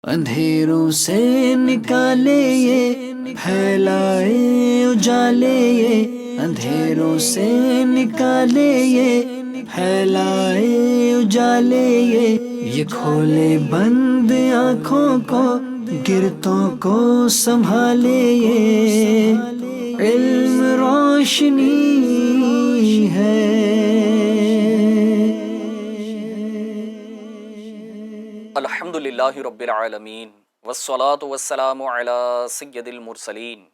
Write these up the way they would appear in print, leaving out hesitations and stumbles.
اندھیروں سے نکالے یہ پھیلائے اجالے یہ اندھیروں سے نکالے یہ پھیلائے اجالے یہ کھولے بند آنکھوں کو گرتوں کو سنبھالے یہ علم روشنی ہے۔ الحمد للہ رب العالمین والصلاة والسلام علی سید المرسلین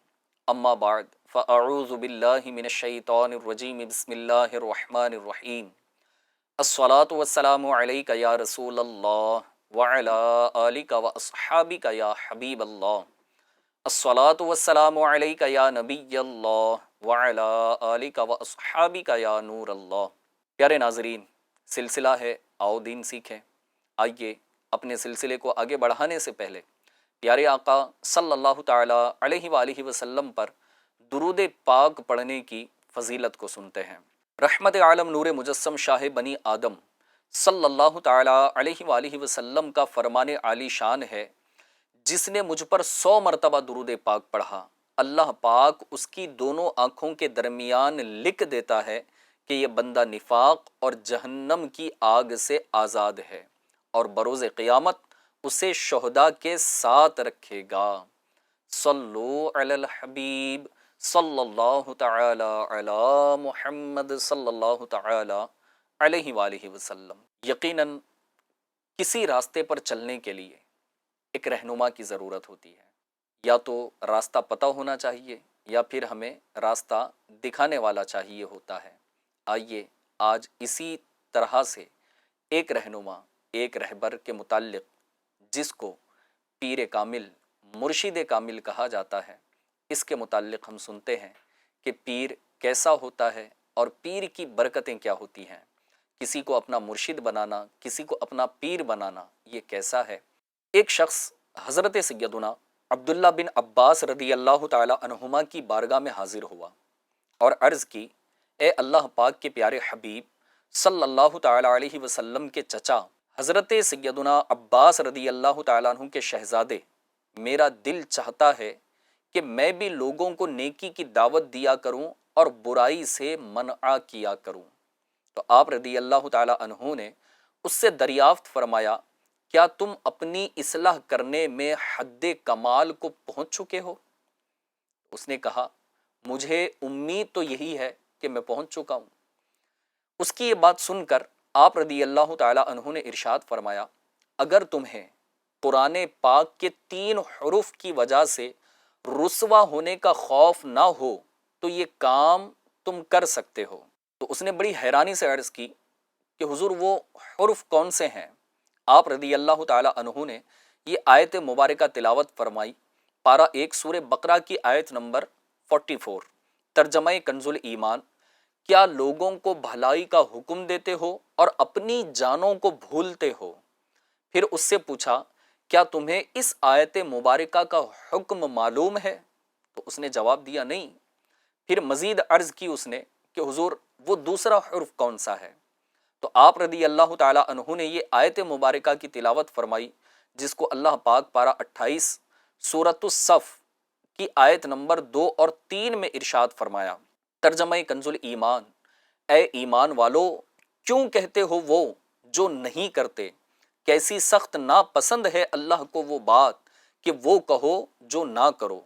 اما بعد فاعوذ باللہ من الشیطان الرجیم بسم اللہ الرحمن الرحیم الصلاة والسلام علیک یا رسول اللہ وعلی آلک واصحابک یا حبیب اللہ الصلاة والسلام علیک یا نبی اللہ وعلی آلک واصحابک یا نور اللہ۔ پیارے ناظرین، سلسلہ ہے آؤ دین سیکھیں۔ آئیے اپنے سلسلے کو آگے بڑھانے سے پہلے پیارے آقا صلی اللہ تعالی علیہ وآلہ وسلم پر درود پاک پڑھنے کی فضیلت کو سنتے ہیں۔ رحمت عالم نور مجسم شاہ بنی آدم صلی اللہ تعالی علیہ وآلہ وسلم کا فرمان عالی شان ہے، جس نے مجھ پر 100 مرتبہ درود پاک پڑھا، اللہ پاک اس کی دونوں آنکھوں کے درمیان لکھ دیتا ہے کہ یہ بندہ نفاق اور جہنم کی آگ سے آزاد ہے، اور بروز قیامت اسے شہداء کے ساتھ رکھے گا۔ صلو علی الحبیب صلی اللہ تعالی علی محمد صلی اللہ تعالی علیہ وآلہ وسلم۔ یقیناً کسی راستے پر چلنے کے لیے ایک رہنما کی ضرورت ہوتی ہے، یا تو راستہ پتہ ہونا چاہیے یا پھر ہمیں راستہ دکھانے والا چاہیے ہوتا ہے۔ آئیے آج اسی طرح سے ایک رہنما، ایک رہبر کے متعلق، جس کو پیر کامل، مرشد کامل کہا جاتا ہے، اس کے متعلق ہم سنتے ہیں کہ پیر کیسا ہوتا ہے اور پیر کی برکتیں کیا ہوتی ہیں۔ کسی کو اپنا مرشد بنانا، کسی کو اپنا پیر بنانا، یہ کیسا ہے۔ ایک شخص حضرت سیدنا عبداللہ بن عباس رضی اللہ تعالی عنہما کی بارگاہ میں حاضر ہوا اور عرض کی، اے اللہ پاک کے پیارے حبیب صلی اللہ تعالی علیہ وسلم کے چچا حضرت سیدنا عباس رضی اللہ تعالیٰ عنہ کے شہزادے، میرا دل چاہتا ہے کہ میں بھی لوگوں کو نیکی کی دعوت دیا کروں اور برائی سے منع کیا کروں۔ تو آپ رضی اللہ تعالیٰ عنہ نے اس سے دریافت فرمایا، کیا تم اپنی اصلاح کرنے میں حد کمال کو پہنچ چکے ہو؟ اس نے کہا، مجھے امید تو یہی ہے کہ میں پہنچ چکا ہوں۔ اس کی یہ بات سن کر آپ رضی اللہ تعالی عنہ نے ارشاد فرمایا، اگر تمہیں قرآن پاک کے 3 حروف کی وجہ سے رسوا ہونے کا خوف نہ ہو تو یہ کام تم کر سکتے ہو۔ تو اس نے بڑی حیرانی سے عرض کی کہ حضور وہ حروف کون سے ہیں؟ آپ رضی اللہ تعالی عنہ نے یہ آیت مبارکہ تلاوت فرمائی، پارہ 1 سورہ بقرہ کی آیت نمبر 44، ترجمہ کنز ایمان، کیا لوگوں کو بھلائی کا حکم دیتے ہو اور اپنی جانوں کو بھولتے ہو؟ پھر اس سے پوچھا، کیا تمہیں اس آیت مبارکہ کا حکم معلوم ہے؟ تو اس نے جواب دیا نہیں۔ پھر مزید عرض کی اس نے کہ حضور وہ دوسرا حرف کون سا ہے؟ تو آپ رضی اللہ تعالی عنہ نے یہ آیت مبارکہ کی تلاوت فرمائی، جس کو اللہ پاک پارہ 28 سورۃ الصف کی آیت نمبر 2 اور 3 میں ارشاد فرمایا، ترجمہ کنز ایمان، اے ایمان والو، کیوں کہتے ہو وہ جو نہیں کرتے؟ کیسی سخت ناپسند ہے اللہ کو وہ بات کہ وہ کہو جو نہ کرو۔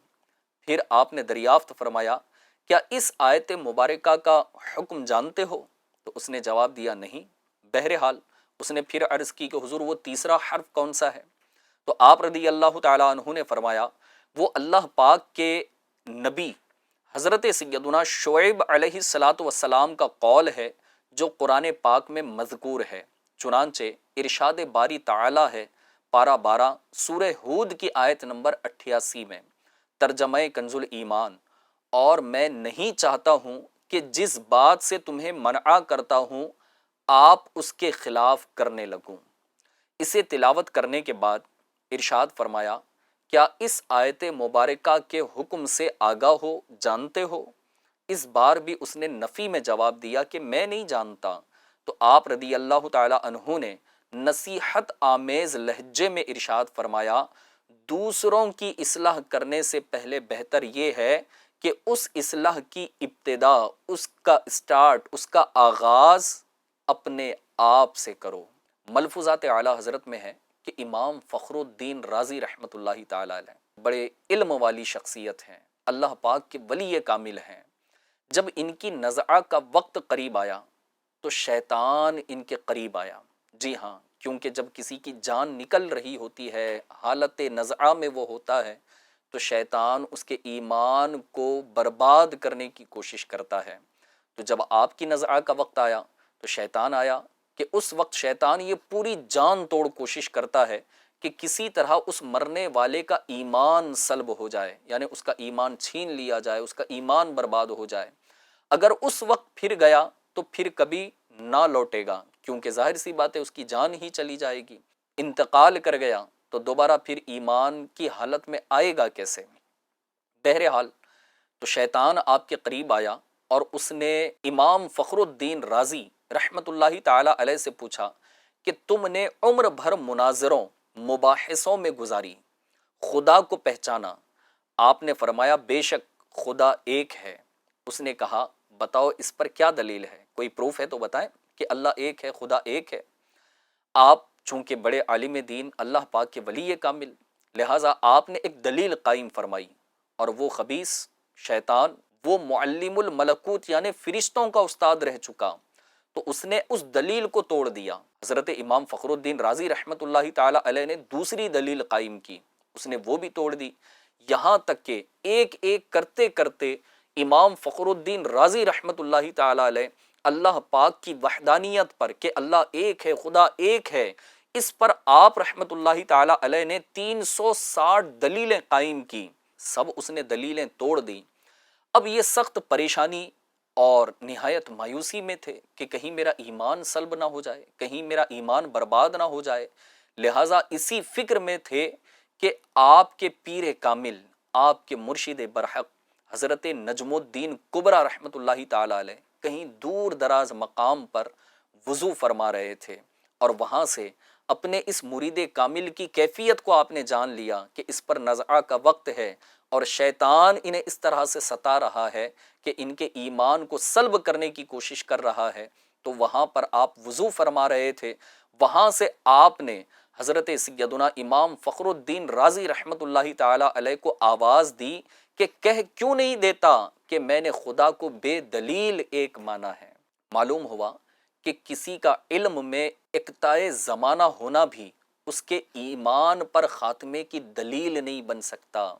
پھر آپ نے دریافت فرمایا، کیا اس آیت مبارکہ کا حکم جانتے ہو؟ تو اس نے جواب دیا نہیں۔ بہرحال اس نے پھر عرض کی کہ حضور وہ تیسرا حرف کون سا ہے؟ تو آپ رضی اللہ تعالی عنہ نے فرمایا، وہ اللہ پاک کے نبی حضرت سیدنا شعیب علیہ السلام کا قول ہے جو قرآن پاک میں مذکور ہے۔ چنانچہ ارشاد باری تعالی ہے پارہ 12 سورہ ہود کی آیت نمبر 88 میں، ترجمہ کنز ایمان، اور میں نہیں چاہتا ہوں کہ جس بات سے تمہیں منع کرتا ہوں آپ اس کے خلاف کرنے لگوں۔ اسے تلاوت کرنے کے بعد ارشاد فرمایا، کیا اس آیت مبارکہ کے حکم سے آگاہ ہو، جانتے ہو؟ اس بار بھی اس نے نفی میں جواب دیا کہ میں نہیں جانتا۔ تو آپ رضی اللہ تعالی عنہ نے نصیحت آمیز لہجے میں ارشاد فرمایا، دوسروں کی اصلاح کرنے سے پہلے بہتر یہ ہے کہ اس اصلاح کی ابتدا، اس کا اسٹارٹ، اس کا آغاز اپنے آپ سے کرو۔ ملفوظات اعلیٰ حضرت میں ہے کہ امام فخر الدین رازی رحمۃ اللہ تعالی علیہ بڑے علم والی شخصیت ہیں، اللہ پاک کے ولی کامل ہیں۔ جب ان کی نزعہ کا وقت قریب آیا تو شیطان ان کے قریب آیا۔ جی ہاں، کیونکہ جب کسی کی جان نکل رہی ہوتی ہے، حالت نزعہ میں وہ ہوتا ہے، تو شیطان اس کے ایمان کو برباد کرنے کی کوشش کرتا ہے۔ تو جب آپ کی نزعہ کا وقت آیا تو شیطان آیا، کہ اس وقت شیطان یہ پوری جان توڑ کوشش کرتا ہے کہ کسی طرح اس مرنے والے کا ایمان سلب ہو جائے، یعنی اس کا ایمان چھین لیا جائے، اس کا ایمان برباد ہو جائے۔ اگر اس وقت پھر گیا تو پھر کبھی نہ لوٹے گا، کیونکہ ظاہر سی بات ہے اس کی جان ہی چلی جائے گی۔ انتقال کر گیا تو دوبارہ پھر ایمان کی حالت میں آئے گا کیسے؟ بہرحال تو شیطان آپ کے قریب آیا اور اس نے امام فخر الدین رازی رحمت اللہ تعالی علیہ سے پوچھا کہ تم نے عمر بھر مناظروں، مباحثوں میں گزاری، خدا کو پہچانا؟ آپ نے فرمایا بے شک خدا ایک ہے۔ اس نے کہا بتاؤ اس پر کیا دلیل ہے، کوئی پروف ہے تو بتائیں کہ اللہ ایک ہے، خدا ایک ہے۔ آپ چونکہ بڑے عالم دین، اللہ پاک کے ولی کامل، لہٰذا آپ نے ایک دلیل قائم فرمائی، اور وہ خبیث شیطان، وہ معلم الملکوت یعنی فرشتوں کا استاد رہ چکا، تو اس نے اس دلیل کو توڑ دیا۔ حضرت امام فخر الدین رازی رحمت اللہ تعالی علیہ نے دوسری دلیل قائم کی، اس نے وہ بھی توڑ دی، یہاں تک کہ ایک ایک کرتے کرتے امام فخر الدین رازی رحمت اللہ تعالی علیہ اللہ پاک کی وحدانیت پر، کہ اللہ ایک ہے، خدا ایک ہے، اس پر آپ رحمت اللہ تعالی علیہ نے 360 دلیلیں قائم کی، سب اس نے دلیلیں توڑ دی۔ اب یہ سخت پریشانی اور نہایت مایوسی میں تھے کہ کہیں میرا ایمان سلب نہ ہو جائے، کہیں میرا ایمان برباد نہ ہو جائے، لہٰذا اسی فکر میں تھے کہ آپ کے پیر کامل، آپ کے مرشد برحق حضرت نجم الدین کبریٰ رحمت اللہ تعالی علیہ کہیں دور دراز مقام پر وضو فرما رہے تھے، اور وہاں سے اپنے اس مرید کامل کی کیفیت کو آپ نے جان لیا کہ اس پر نزعہ کا وقت ہے اور شیطان انہیں اس طرح سے ستا رہا ہے کہ ان کے ایمان کو سلب کرنے کی کوشش کر رہا ہے۔ تو وہاں پر آپ وضو فرما رہے تھے، وہاں سے آپ نے حضرت سیدنا امام فخر الدین رازی رحمت اللہ تعالی علیہ کو آواز دی کہ کہہ کیوں نہیں دیتا کہ میں نے خدا کو بے دلیل ایک مانا ہے۔ معلوم ہوا کہ کسی کا علم میں اقتداء زمانہ ہونا بھی اس کے ایمان پر خاتمے کی دلیل نہیں بن سکتا۔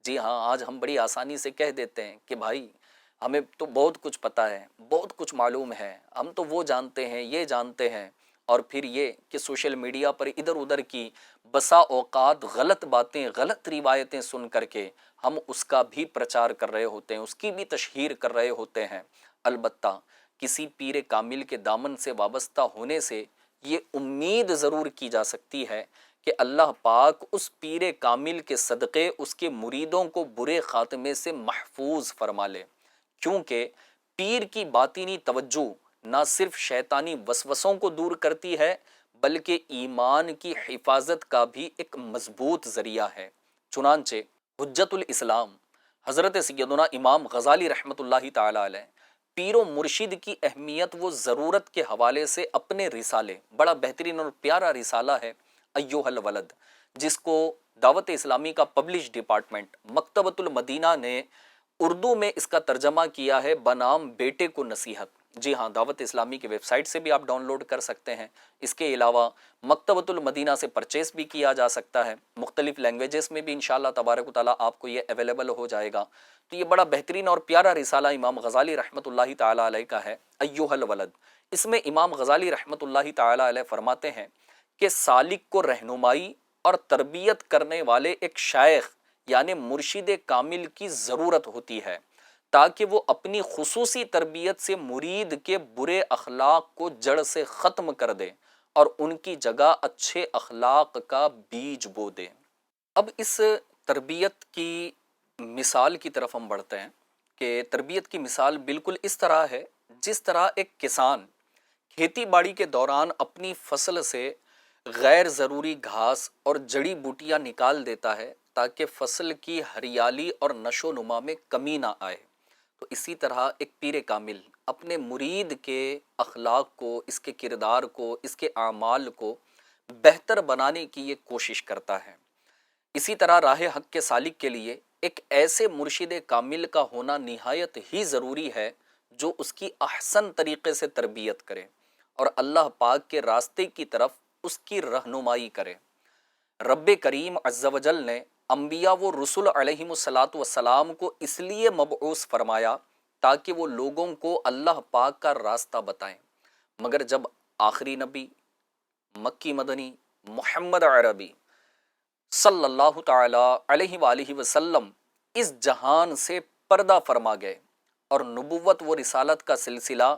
جی ہاں، آج ہم بڑی آسانی سے کہہ دیتے ہیں کہ بھائی ہمیں تو بہت کچھ پتہ ہے، بہت کچھ معلوم ہے، ہم تو وہ جانتے ہیں، یہ جانتے ہیں، اور پھر یہ کہ سوشل میڈیا پر ادھر ادھر کی بسا اوقات غلط باتیں، غلط روایتیں سن کر کے ہم اس کا بھی پرچار کر رہے ہوتے ہیں، اس کی بھی تشہیر کر رہے ہوتے ہیں۔ البتہ کسی پیر کامل کے دامن سے وابستہ ہونے سے یہ امید ضرور کی جا سکتی ہے کہ اللہ پاک اس پیر کامل کے صدقے اس کے مریدوں کو برے خاتمے سے محفوظ فرما لے، کیونکہ پیر کی باطنی توجہ نہ صرف شیطانی وسوسوں کو دور کرتی ہے بلکہ ایمان کی حفاظت کا بھی ایک مضبوط ذریعہ ہے۔ چنانچہ حجت الاسلام حضرت سیدنا امام غزالی رحمت اللہ تعالی علیہ پیر و مرشد کی اہمیت و ضرورت کے حوالے سے اپنے رسالے، بڑا بہترین اور پیارا رسالہ ہے ایھا الولد، جس کو دعوت اسلامی کا پبلش ڈپارٹمنٹ مکتبۃ المدینہ نے اردو میں اس کا ترجمہ کیا ہے بنام بیٹے کو نصیحت۔ جی ہاں، دعوت اسلامی کی ویب سائٹ سے بھی آپ ڈاؤن لوڈ کر سکتے ہیں، اس کے علاوہ مکتبۃ المدینہ سے پرچیز بھی کیا جا سکتا ہے، مختلف لینگویجز میں بھی انشاءاللہ تبارک و تعالیٰ آپ کو یہ اویلیبل ہو جائے گا۔ تو یہ بڑا بہترین اور پیارا رسالہ امام غزالی رحمت اللہ تعالی علیہ کا ہے ایھا الولد۔ اس میں امام غزالی رحمت اللہ تعالی علیہ فرماتے ہیں کہ سالک کو رہنمائی اور تربیت کرنے والے ایک شیخ یعنی مرشد کامل کی ضرورت ہوتی ہے، تاکہ وہ اپنی خصوصی تربیت سے مرید کے برے اخلاق کو جڑ سے ختم کر دے اور ان کی جگہ اچھے اخلاق کا بیج بو دے۔ اب اس تربیت کی مثال کی طرف ہم بڑھتے ہیں کہ تربیت کی مثال بالکل اس طرح ہے جس طرح ایک کسان کھیتی باڑی کے دوران اپنی فصل سے غیر ضروری گھاس اور جڑی بوٹیاں نکال دیتا ہے تاکہ فصل کی ہریالی اور نشو و نما میں کمی نہ آئے۔ تو اسی طرح ایک پیر کامل اپنے مرید کے اخلاق کو، اس کے کردار کو، اس کے اعمال کو بہتر بنانے کی یہ کوشش کرتا ہے۔ اسی طرح راہ حق کے سالک کے لیے ایک ایسے مرشد کامل کا ہونا نہایت ہی ضروری ہے جو اس کی احسن طریقے سے تربیت کرے اور اللہ پاک کے راستے کی طرف اس کی رہنمائی کرے۔ رب کریم عز و جل نے انبیاء و رسل علیہم الصلاۃ والسلام کو اس لیے مبعوث فرمایا تاکہ وہ لوگوں کو اللہ پاک کا راستہ بتائیں، مگر جب آخری نبی مکی مدنی محمد عربی صلی اللہ تعالی علیہ وآلہ وسلم اس جہان سے پردہ فرما گئے اور نبوت و رسالت کا سلسلہ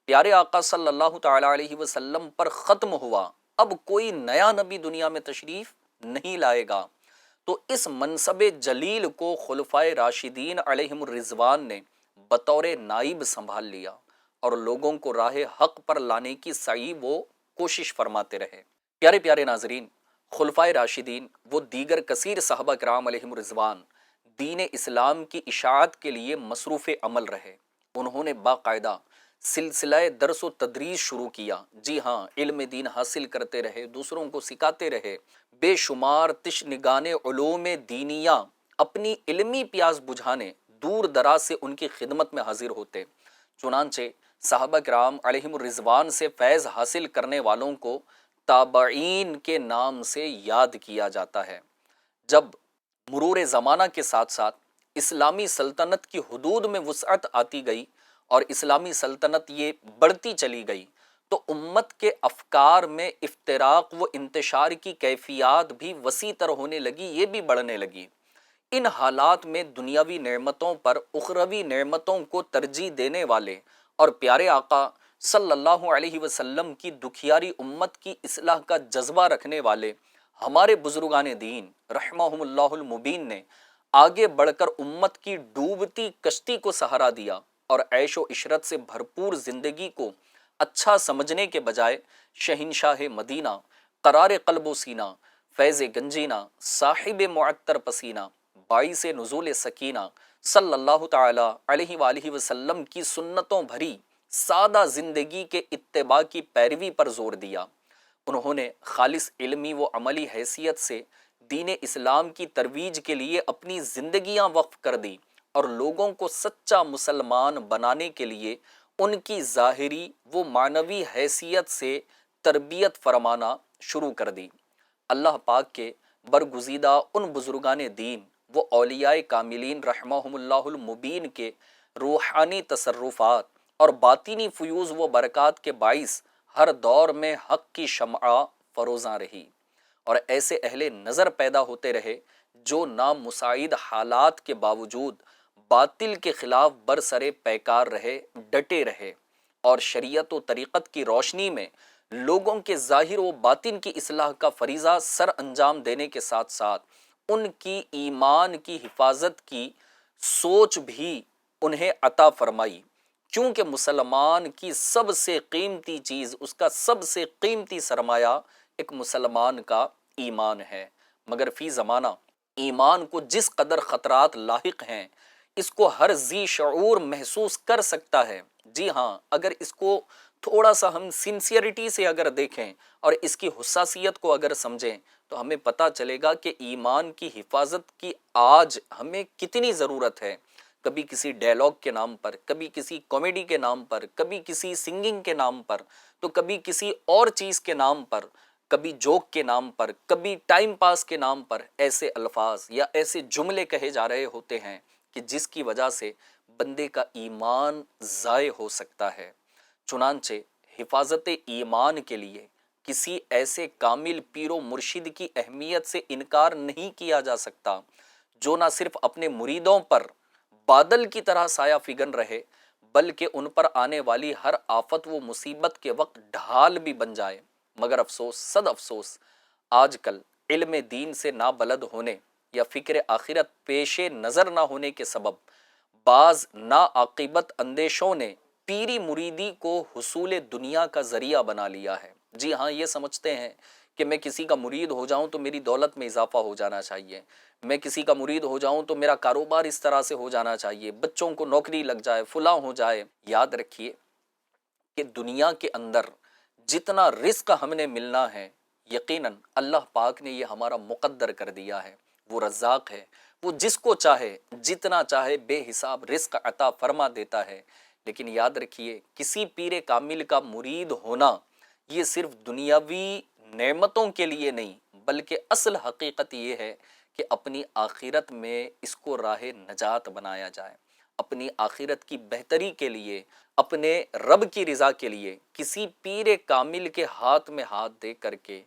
پیارے آقا صلی اللہ تعالی علیہ وسلم پر ختم ہوا، اب کوئی نیا نبی دنیا میں تشریف نہیں لائے گا، تو اس منصب جلیل کو خلفائے راشدین علیہم الرضوان نے بطور نائب سنبھال لیا اور لوگوں کو راہ حق پر لانے کی سعی وہ کوشش فرماتے رہے۔ پیارے پیارے ناظرین، خلفائے راشدین وہ دیگر کثیر صحابہ کرام علیہم الرضوان دین اسلام کی اشاعت کے لیے مصروف عمل رہے۔ انہوں نے باقاعدہ سلسلہ درس و تدریس شروع کیا، جی ہاں، علم دین حاصل کرتے رہے، دوسروں کو سکھاتے رہے، بے شمار تشنگان علوم دینیہ اپنی علمی پیاس بجھانے دور دراز سے ان کی خدمت میں حاضر ہوتے۔ چنانچہ صحابہ کرام علیہم الرضوان سے فیض حاصل کرنے والوں کو تابعین کے نام سے یاد کیا جاتا ہے۔ جب مرور زمانہ کے ساتھ ساتھ اسلامی سلطنت کی حدود میں وسعت آتی گئی اور اسلامی سلطنت یہ بڑھتی چلی گئی تو امت کے افکار میں افتراق و انتشار کی کیفیات بھی وسیع تر ہونے لگی، یہ بھی بڑھنے لگی۔ ان حالات میں دنیاوی نعمتوں پر اخروی نعمتوں کو ترجیح دینے والے اور پیارے آقا صلی اللہ علیہ وسلم کی دکھیاری امت کی اصلاح کا جذبہ رکھنے والے ہمارے بزرگان دین رحمہم اللہ المبین نے آگے بڑھ کر امت کی ڈوبتی کشتی کو سہارا دیا اور عیش و عشرت سے بھرپور زندگی کو اچھا سمجھنے کے بجائے شہنشاہ مدینہ، قرار قلب و سینہ، فیض گنجینہ، صاحب معطر پسینہ، باعث نزول سکینہ صلی اللہ تعالی علیہ وآلہ وسلم کی سنتوں بھری سادہ زندگی کے اتباع کی پیروی پر زور دیا۔ انہوں نے خالص علمی و عملی حیثیت سے دین اسلام کی ترویج کے لیے اپنی زندگیاں وقف کر دی اور لوگوں کو سچا مسلمان بنانے کے لیے ان کی ظاہری و معنوی حیثیت سے تربیت فرمانا شروع کر دی۔ اللہ پاک کے برگزیدہ ان بزرگان دین وہ اولیاء کاملین رحمہم اللہ المبین کے روحانی تصرفات اور باطنی فیوز و برکات کے باعث ہر دور میں حق کی شمع فروزاں رہی اور ایسے اہل نظر پیدا ہوتے رہے جو نامساعد حالات کے باوجود باطل کے خلاف برسرے پیکار رہے، ڈٹے رہے اور شریعت و طریقت کی روشنی میں لوگوں کے ظاہر و باطن کی اصلاح کا فریضہ سر انجام دینے کے ساتھ ساتھ ان کی ایمان کی حفاظت کی سوچ بھی انہیں عطا فرمائی، کیونکہ مسلمان کی سب سے قیمتی چیز، اس کا سب سے قیمتی سرمایہ ایک مسلمان کا ایمان ہے۔ مگر فی زمانہ ایمان کو جس قدر خطرات لاحق ہیں اس کو ہر ذی شعور محسوس کر سکتا ہے۔ جی ہاں، اگر اس کو تھوڑا سا ہم سنسیئرٹی سے اگر دیکھیں اور اس کی حساسیت کو اگر سمجھیں تو ہمیں پتہ چلے گا کہ ایمان کی حفاظت کی آج ہمیں کتنی ضرورت ہے۔ کبھی کسی ڈائلاگ کے نام پر، کبھی کسی کامیڈی کے نام پر، کبھی کسی سنگنگ کے نام پر، تو کبھی کسی اور چیز کے نام پر، کبھی جوک کے نام پر، کبھی ٹائم پاس کے نام پر ایسے الفاظ یا ایسے جملے کہے جا رہے ہوتے ہیں کہ جس کی وجہ سے بندے کا ایمان ضائع ہو سکتا ہے۔ چنانچہ حفاظت ایمان کے لیے کسی ایسے کامل پیر و مرشد کی اہمیت سے انکار نہیں کیا جا سکتا جو نہ صرف اپنے مریدوں پر بادل کی طرح سایہ فگن رہے بلکہ ان پر آنے والی ہر آفت و مصیبت کے وقت ڈھال بھی بن جائے۔ مگر افسوس، صد افسوس، آج کل علم دین سے نابلد ہونے یا فکر آخرت پیش نظر نہ ہونے کے سبب بعض ناعاقبت اندیشوں نے پیری مریدی کو حصول دنیا کا ذریعہ بنا لیا ہے۔ جی ہاں، یہ سمجھتے ہیں کہ میں کسی کا مرید ہو جاؤں تو میری دولت میں اضافہ ہو جانا چاہیے، میں کسی کا مرید ہو جاؤں تو میرا کاروبار اس طرح سے ہو جانا چاہیے، بچوں کو نوکری لگ جائے، فلاں ہو جائے۔ یاد رکھیے کہ دنیا کے اندر جتنا رزق ہم نے ملنا ہے، یقیناً اللہ پاک نے یہ ہمارا مقدر کر دیا ہے۔ وہ رزاق ہے، وہ جس کو چاہے جتنا چاہے بے حساب رزق عطا فرما دیتا ہے۔ لیکن یاد رکھیے کسی پیر کامل کا مرید ہونا یہ صرف دنیاوی نعمتوں کے لیے نہیں، بلکہ اصل حقیقت یہ ہے کہ اپنی آخرت میں اس کو راہ نجات بنایا جائے، اپنی آخرت کی بہتری کے لیے، اپنے رب کی رضا کے لیے کسی پیر کامل کے ہاتھ میں ہاتھ دے کر کے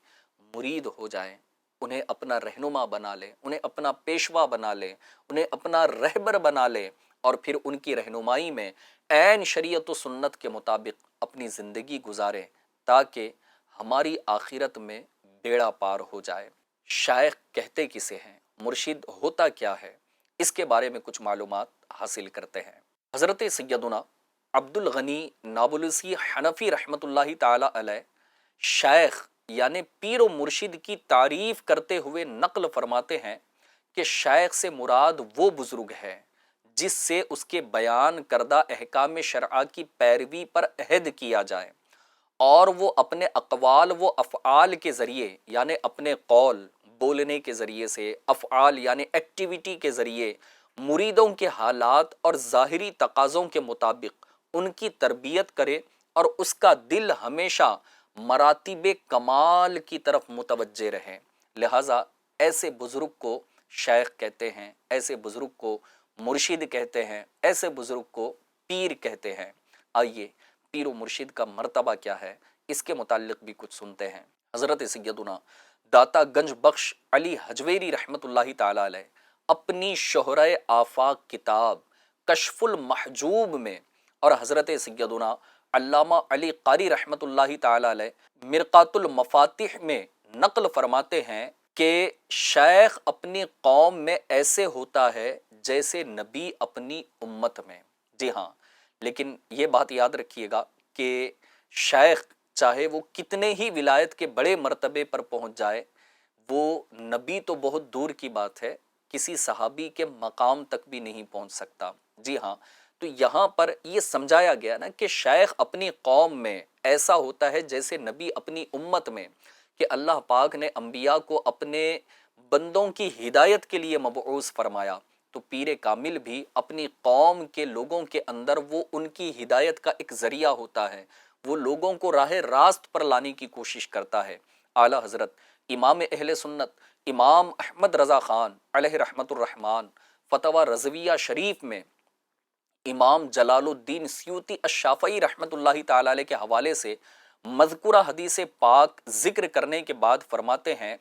مرید ہو جائیں، انہیں اپنا رہنما بنا لے، انہیں اپنا پیشوا بنا لے، انہیں اپنا رہبر بنا لے، اور پھر ان کی رہنمائی میں عین شریعت و سنت کے مطابق اپنی زندگی گزارے تاکہ ہماری آخرت میں بیڑا پار ہو جائے۔ شیخ کہتے کسے ہیں، مرشد ہوتا کیا ہے، اس کے بارے میں کچھ معلومات حاصل کرتے ہیں۔ حضرت سیدنا عبد الغنی نابلسی حنفی رحمۃ اللہ تعالی علیہ شیخ یعنی پیر و مرشد کی تعریف کرتے ہوئے نقل فرماتے ہیں کہ شیخ سے مراد وہ بزرگ ہے جس سے اس کے بیان کردہ احکام شرعہ کی پیروی پر عہد کیا جائے، اور وہ اپنے اقوال و افعال کے ذریعے یعنی اپنے قول بولنے کے ذریعے سے، افعال یعنی ایکٹیویٹی کے ذریعے مریدوں کے حالات اور ظاہری تقاضوں کے مطابق ان کی تربیت کرے، اور اس کا دل ہمیشہ مراتب کمال کی طرف متوجہ رہے۔ لہٰذا ایسے بزرگ کو شیخ کہتے ہیں، ایسے بزرگ کو مرشد کہتے ہیں، ایسے بزرگ کو پیر کہتے ہیں۔ آئیے پیر و مرشد کا مرتبہ کیا ہے اس کے متعلق بھی کچھ سنتے ہیں۔ حضرت سیدنا داتا گنج بخش علی حجویری رحمۃ اللہ تعالی علیہ اپنی شہرہ آفاق کتاب کشف المحجوب میں، اور حضرت سیدنا علامہ علی قاری رحمۃ اللہ تعالی علیہ مرقات المفاتیح میں نقل فرماتے ہیں کہ شیخ اپنی قوم میں ایسے ہوتا ہے جیسے نبی اپنی امت میں۔ جی ہاں، لیکن یہ بات یاد رکھیے گا کہ شیخ چاہے وہ کتنے ہی ولایت کے بڑے مرتبے پر پہنچ جائے، وہ نبی تو بہت دور کی بات ہے، کسی صحابی کے مقام تک بھی نہیں پہنچ سکتا۔ جی ہاں، تو یہاں پر یہ سمجھایا گیا نا کہ شیخ اپنی قوم میں ایسا ہوتا ہے جیسے نبی اپنی امت میں، کہ اللہ پاک نے انبیاء کو اپنے بندوں کی ہدایت کے لیے مبعوث فرمایا، تو پیر کامل بھی اپنی قوم کے لوگوں کے اندر وہ ان کی ہدایت کا ایک ذریعہ ہوتا ہے، وہ لوگوں کو راہ راست پر لانے کی کوشش کرتا ہے۔ اعلیٰ حضرت امام اہل سنت امام احمد رضا خان علیہ رحمت الرحمن فتویٰ رضویہ شریف میں امام جلال الدین سیوطی الشافعی رحمت اللہ تعالی علیہ کے حوالے سے مذکورہ حدیث پاک ذکر کرنے کے بعد فرماتے ہیں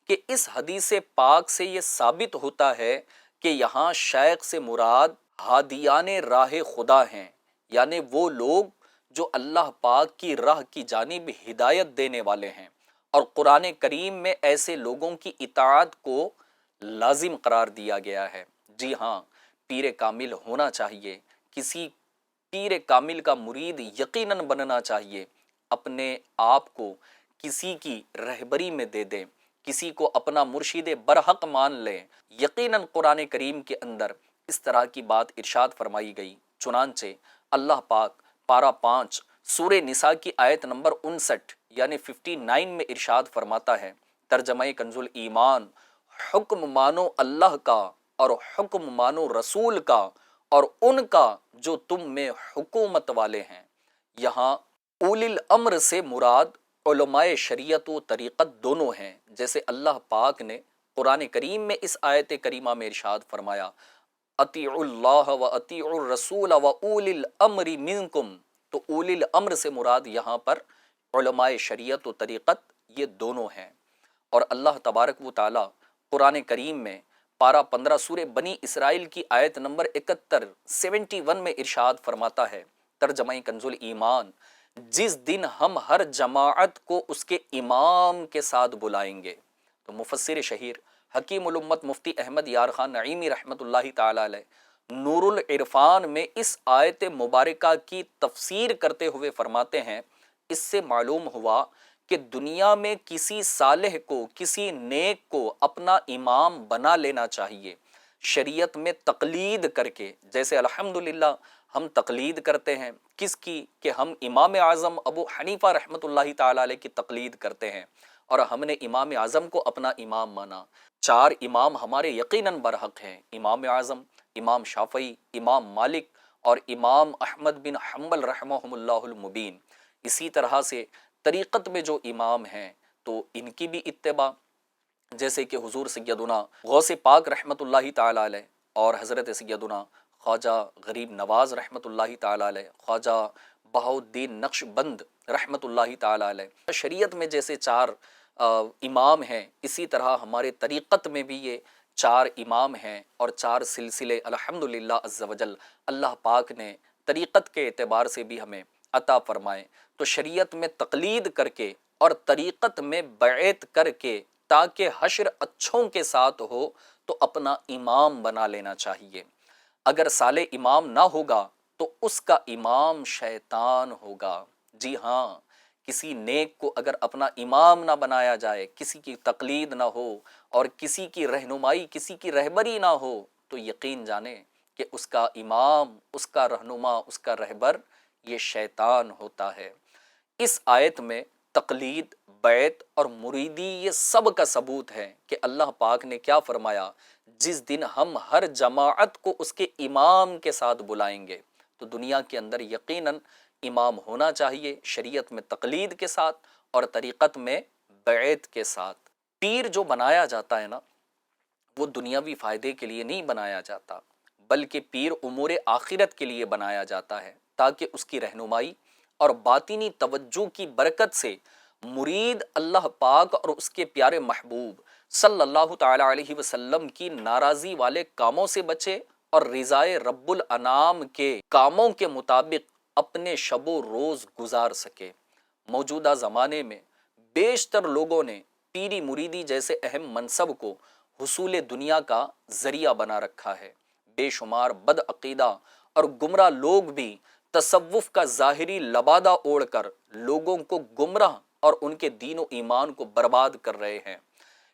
کہ اس حدیث پاک سے یہ ثابت ہوتا ہے کہ یہاں شیخ سے مراد ہادیان راہ خدا ہیں، یعنی وہ لوگ جو اللہ پاک کی راہ کی جانب ہدایت دینے والے ہیں، اور قرآن کریم میں ایسے لوگوں کی اطاعت کو لازم قرار دیا گیا ہے۔ جی ہاں، پیر کامل ہونا چاہیے، کسی پیر کامل کا مرید یقیناً بننا چاہیے، اپنے آپ کو کسی کی رہبری میں دے دیں، کسی کو اپنا مرشد برحق مان لیں۔ یقیناً قرآن کریم کے اندر اس طرح کی بات ارشاد فرمائی گئی، چنانچہ اللہ پاک پارہ 5 سورہ نساء کی آیت نمبر 59 یعنی 59 میں ارشاد فرماتا ہے، ترجمہ کنز الایمان، حکم مانو اللہ کا اور حکم مانو رسول کا اور ان کا جو تم میں حکومت والے ہیں۔ یہاں اولی الامر سے مراد علماء شریعت و طریقت دونوں ہیں، جیسے اللہ پاک نے قرآن کریم میں اس آیت کریمہ میں ارشاد فرمایا اطیعوا اللہ و اطیعوا الرسول و اولی الامر منکم، تو اولی الامر سے مراد یہاں پر علماء شریعت و طریقت یہ دونوں ہیں۔ اور اللہ تبارک و تعالی قرآن کریم میں پارہ 15 سورہ بنی اسرائیل کی آیت نمبر 71 میں ارشاد فرماتا ہے، ترجمہ کنز الایمان، جس دن ہم ہر جماعت کو اس کے امام کے ساتھ بلائیں گے۔ تو مفسر شہیر حکیم الامت مفتی احمد یار خان نعیمی رحمت اللہ تعالی علیہ نور العرفان میں اس آیت مبارکہ کی تفسیر کرتے ہوئے فرماتے ہیں، اس سے معلوم ہوا کہ دنیا میں کسی صالح کو، کسی نیک کو اپنا امام بنا لینا چاہیے، شریعت میں تقلید کر کے، جیسے الحمدللہ ہم تقلید کرتے ہیں کس کی، کہ ہم امام اعظم ابو حنیفہ رحمۃ اللہ تعالی علیہ کی تقلید کرتے ہیں اور ہم نے امام اعظم کو اپنا امام مانا۔ چار امام ہمارے یقیناً برحق ہیں، امام اعظم، امام شافعی، امام مالک اور امام احمد بن حنبل رحمہم اللہ المبین۔ اسی طرح سے طریقت میں جو امام ہیں تو ان کی بھی اتباع، جیسے کہ حضور سیدنا غوث پاک رحمۃ اللہ تعالی علیہ اور حضرت سیدنا خواجہ غریب نواز رحمۃ اللہ تعالی علیہ، خواجہ بہاؤالدین نقش بند رحمۃ اللہ تعالی علیہ۔ شریعت میں جیسے چار امام ہیں، اسی طرح ہمارے طریقت میں بھی یہ چار امام ہیں اور چار سلسلے الحمدللہ عز وجل اللہ پاک نے طریقت کے اعتبار سے بھی ہمیں عطا فرمائے۔ تو شریعت میں تقلید کر کے اور طریقت میں بیعت کر کے، تاکہ حشر اچھوں کے ساتھ ہو تو اپنا امام بنا لینا چاہیے۔ اگر صالح امام نہ ہوگا تو اس کا امام شیطان ہوگا۔ جی ہاں، کسی نیک کو اگر اپنا امام نہ بنایا جائے، کسی کی تقلید نہ ہو اور کسی کی رہنمائی، کسی کی رہبری نہ ہو، تو یقین جانیں کہ اس کا امام، اس کا رہنما، اس کا رہبر یہ شیطان ہوتا ہے۔ اس آیت میں تقلید، بیعت اور مریدی یہ سب کا ثبوت ہے کہ اللہ پاک نے کیا فرمایا، جس دن ہم ہر جماعت کو اس کے امام کے ساتھ بلائیں گے۔ تو دنیا کے اندر یقیناً امام ہونا چاہیے، شریعت میں تقلید کے ساتھ اور طریقت میں بیعت کے ساتھ۔ پیر جو بنایا جاتا ہے نا، وہ دنیاوی فائدے کے لیے نہیں بنایا جاتا، بلکہ پیر امور آخرت کے لیے بنایا جاتا ہے، تاکہ اس کی رہنمائی اور باطنی توجہ کی برکت سے مرید اللہ پاک اور اس کے پیارے محبوب صلی اللہ تعالی علیہ وسلم کی ناراضی والے کاموں سے بچے اور رضائے رب الانام کے کاموں کے مطابق اپنے شب و روز گزار سکے۔ موجودہ زمانے میں بیشتر لوگوں نے پیری مریدی جیسے اہم منصب کو حصول دنیا کا ذریعہ بنا رکھا ہے۔ بے شمار بد عقیدہ اور گمراہ لوگ بھی تصوف کا ظاہری لبادہ اوڑھ کر لوگوں کو گمراہ اور ان کے دین و ایمان کو برباد کر رہے ہیں۔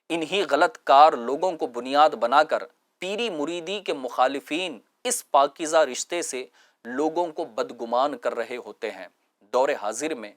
انہی غلط کار لوگوں کو بنیاد بنا کر پیری مریدی کے مخالفین اس پاکیزہ رشتے سے لوگوں کو بدگمان کر رہے ہوتے ہیں۔ دور حاضر میں